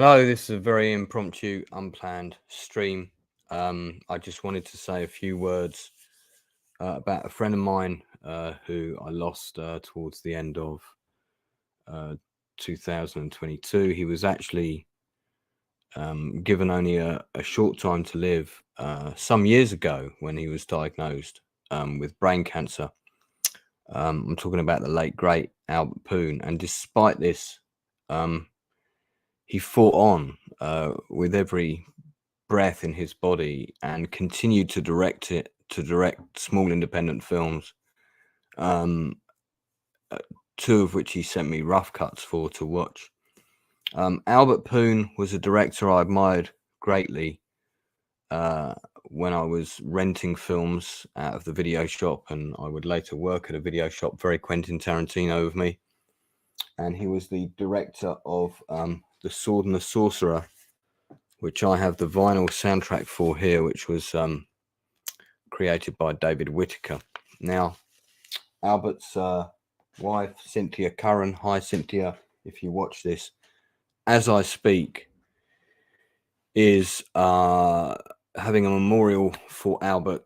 Hello, this is a very impromptu, unplanned stream. I just wanted to say a few words about a friend of mine who I lost towards the end of uh, 2022. He was actually given only a short time to live some years ago when he was diagnosed with brain cancer. I'm talking about the late, great Albert Pyun. And despite this, he fought on with every breath in his body and continued to direct small independent films, um, two of which he sent me rough cuts for to watch. Albert Pyun was a director I admired greatly when I was renting films out of the video shop, and I would later work at a video shop, very Quentin Tarantino of me. And he was the director of The Sword and the Sorcerer, which I have the vinyl soundtrack for here, which was created by David Whittaker. Now, Albert's wife, Cynthia Curran, hi Cynthia, if you watch this, as I speak, is having a memorial for Albert.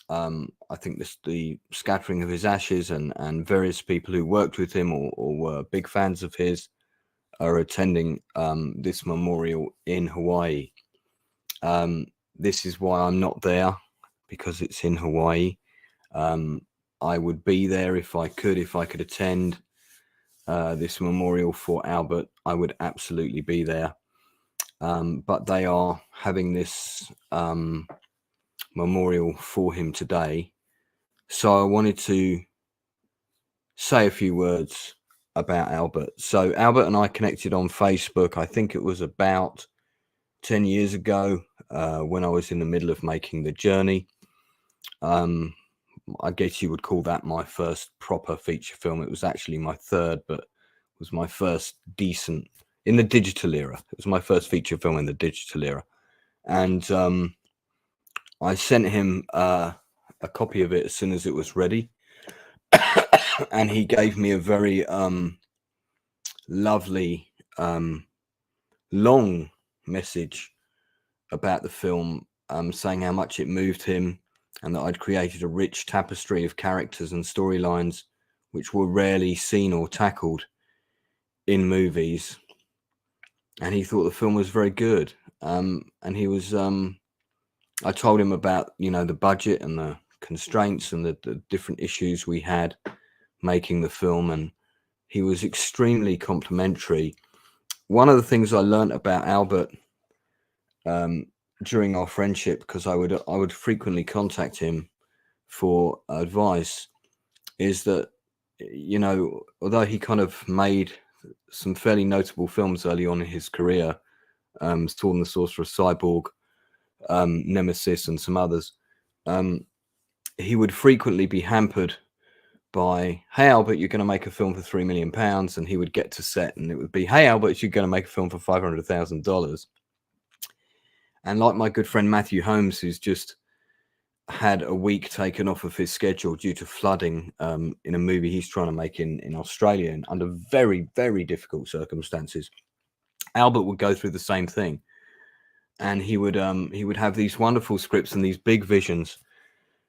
I think the scattering of his ashes and various people who worked with him or were big fans of his are attending this memorial in Hawaii. This is why I'm not there, because it's in Hawaii. I would be there if I could attend this memorial for Albert. I would absolutely be there. But they are having this memorial for him today. So I wanted to say a few words about Albert. So Albert and I connected on Facebook. I think it was about 10 years ago when I was in the middle of making The Journey. I guess you would call that my first proper feature film. It was actually my third, but it was my first decent in the digital era. It was my first feature film in the digital era. And I sent him a copy of it as soon as it was ready. And he gave me a very lovely, long message about the film, saying how much it moved him and that I'd created a rich tapestry of characters and storylines which were rarely seen or tackled in movies. And he thought the film was very good. And he was, I told him about, the budget and the constraints and the different issues we had making the film. And he was extremely complimentary. One of the things I learned about Albert during our friendship, because I would frequently contact him for advice, is that, although he kind of made some fairly notable films early on in his career, Sword and the Sorcerer, Cyborg, Nemesis, and some others, he would frequently be hampered by, "Hey Albert, you're going to make a film for £3 million," and he would get to set and it would be, "Hey Albert, you're going to make a film for $500,000. And like my good friend Matthew Holmes, who's just had a week taken off of his schedule due to flooding in a movie he's trying to make in Australia, and under very, very difficult circumstances, Albert would go through the same thing. And he would have these wonderful scripts and these big visions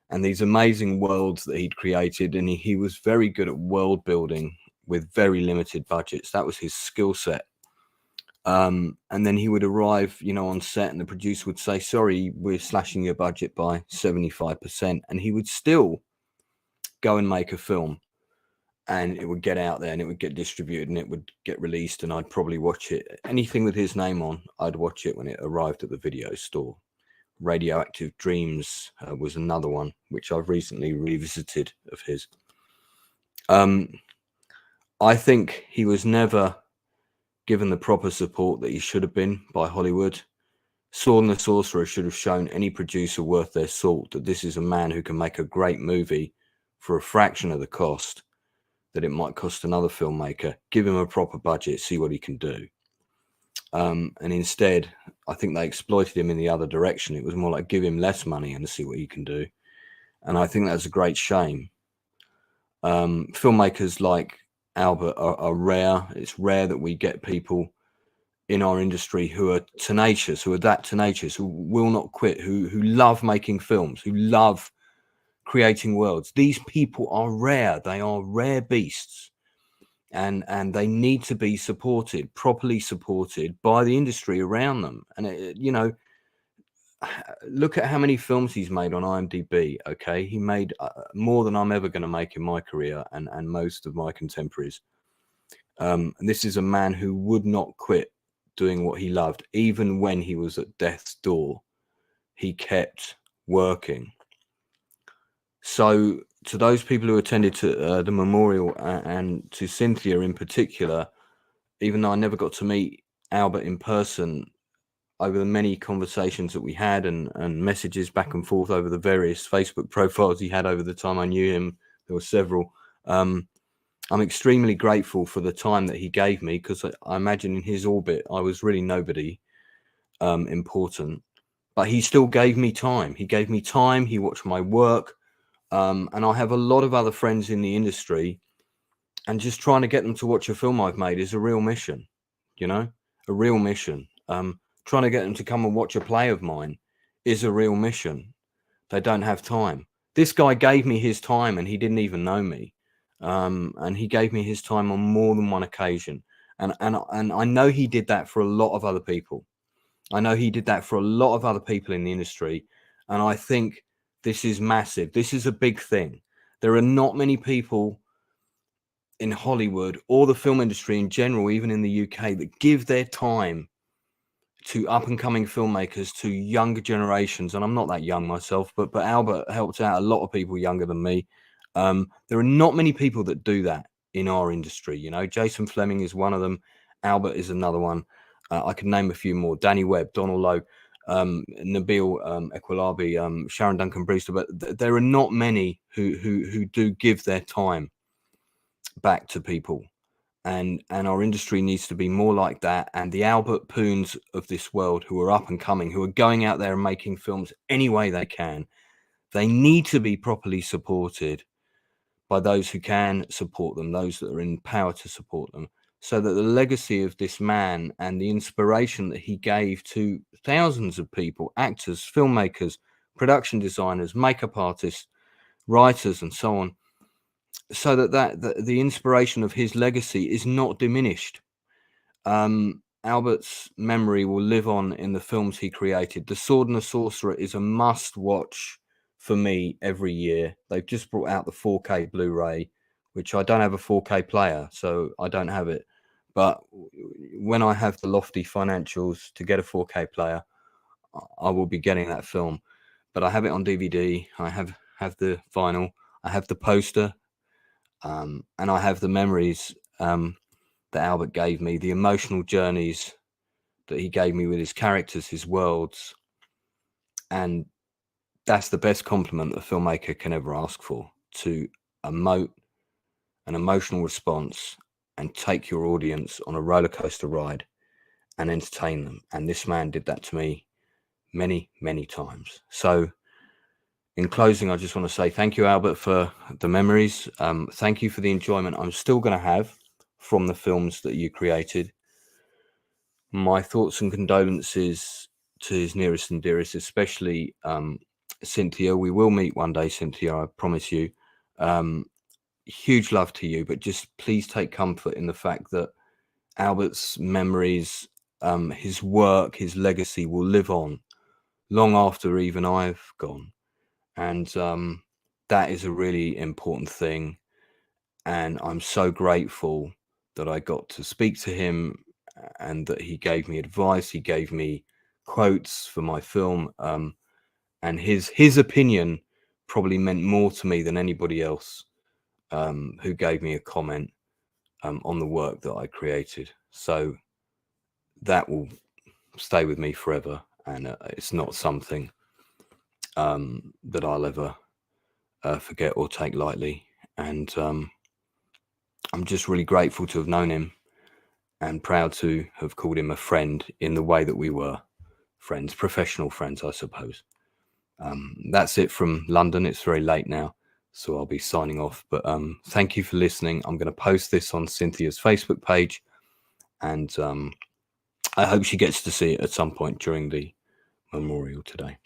and these amazing worlds that he'd created. And he was very good at world building with very limited budgets. That was his skill set. And then he would arrive, on set, and the producer would say, "Sorry, we're slashing your budget by 75%. And he would still go and make a film, and it would get out there and it would get distributed and it would get released. And I'd probably watch it. Anything with his name on, I'd watch it when it arrived at the video store. Radioactive Dreams was another one, which I've recently revisited of his. I think he was never given the proper support that he should have been by Hollywood. Sword and the Sorcerer should have shown any producer worth their salt that this is a man who can make a great movie for a fraction of the cost that it might cost another filmmaker. Give him a proper budget, see what he can do. And instead, I think they exploited him in the other direction. It was more like, give him less money and see what he can do. And I think that's a great shame. Filmmakers like Albert are rare. It's rare that we get people in our industry who are tenacious, who are that tenacious, who will not quit, who love making films, who love creating worlds. These people are rare. They are rare beasts, and they need to be supported, properly supported by the industry around them. And you know, look at how many films he's made on IMDb. Okay, he made more than I'm ever going to make in my career, and most of my contemporaries. And this is a man who would not quit doing what he loved, even when he was at death's door. He kept working. So to those people who attended to the memorial, and to Cynthia in particular, even though I never got to meet Albert in person, over the many conversations that we had and messages back and forth over the various Facebook profiles he had over the time I knew him, there were several. I'm extremely grateful for the time that he gave me, because I imagine in his orbit I was really nobody important, but he still gave me time. He gave me time. He watched my work, and I have a lot of other friends in the industry, and just trying to get them to watch a film I've made is a real mission, you know, a real mission. Trying to get them to come and watch a play of mine is a real mission. They don't have time. This guy gave me his time, and he didn't even know me. And he gave me his time on more than one occasion. And I know he did that for a lot of other people. I know he did that for a lot of other people in the industry. And I think this is massive. This is a big thing. There are not many people in Hollywood or the film industry in general, even in the UK, that give their time to up and coming filmmakers, to younger generations. And I'm not that young myself, but Albert helped out a lot of people younger than me. There are not many people that do that in our industry. You know, Jason Fleming is one of them. Albert is another one. I can name a few more: Danny Webb, Donald Logue, Nabil Equalabi, Sharon Duncan Brewster. But there are not many who do give their time back to people. And our industry needs to be more like that. And the Albert Pyuns of this world, who are up and coming, who are going out there and making films any way they can, they need to be properly supported by those who can support them, those that are in power to support them, so that the legacy of this man and the inspiration that he gave to thousands of people, actors, filmmakers, production designers, makeup artists, writers, and so on, so that the inspiration of his legacy is not diminished. Albert's memory will live on in the films he created. The Sword and the Sorcerer is a must-watch for me every year. They've just brought out the 4K Blu-ray, which I don't have a 4K player, so I don't have it. But when I have the lofty financials to get a 4K player, I will be getting that film. But I have it on DVD. I have the vinyl. I have the poster. And I have the memories that Albert gave me, the emotional journeys that he gave me with his characters, his worlds. And that's the best compliment a filmmaker can ever ask for, to emote an emotional response and take your audience on a roller coaster ride and entertain them. And this man did that to me many, many times. So in closing, I just want to say thank you, Albert, for the memories. Thank you for the enjoyment I'm still going to have from the films that you created. My thoughts and condolences to his nearest and dearest, especially Cynthia. We will meet one day, Cynthia, I promise you. Huge love to you, but just please take comfort in the fact that Albert's memories, his work, his legacy will live on long after even I've gone. And that is a really important thing. And I'm so grateful that I got to speak to him and that he gave me advice. He gave me quotes for my film. And his opinion probably meant more to me than anybody else who gave me a comment on the work that I created. So that will stay with me forever. And it's not something that I'll ever forget or take lightly. And I'm just really grateful to have known him and proud to have called him a friend in the way that we were friends, professional friends, I suppose. That's it from London. It's very late now, so I'll be signing off. But thank you for listening. I'm going to post this on Cynthia's Facebook page, and I hope she gets to see it at some point during the memorial today.